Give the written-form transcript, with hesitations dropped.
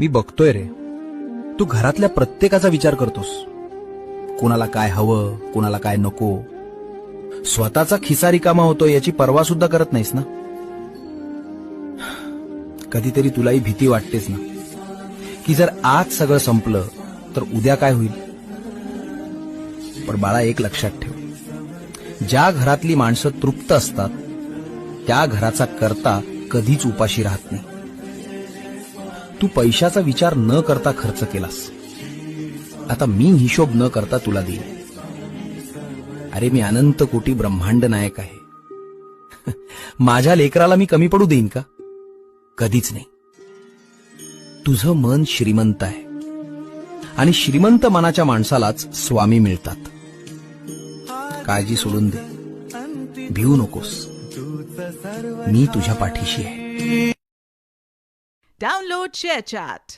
मी बघतोय रे, तू घरातल्या प्रत्येकाचा विचार करतोस. कुणाला काय हवं, कुणाला काय नको. स्वतःचा खिसा रिकामा होतो याची पर्वा सुद्धा करत नाहीस ना. कधीतरी तुलाही भीती वाटतेच ना, की जर आज सगळं संपलं तर उद्या काय होईल. पण बाळा, एक लक्षात ठेव, ज्या घरातली माणसं तृप्त असतात त्या घराचा कर्ता कधीच उपाशी राहत नाही. तू पैशाचा विचार न करता खर्च केलास. आता मी हिशोब न करता तुला देईन. अरे, मी अनंत कोटी ब्रह्मांड नायक आहे. माझ्या लेकराला मी कमी पडू देईन का? कधीच नाही. तुझं मन श्रीमंत आहे आणि श्रीमंत मनाच्या माणसालाच स्वामी मिळतात. काळजी सोडून दे, भिवू नकोस. मी तुझ्या पाठीशी आहे. Download ShareChat.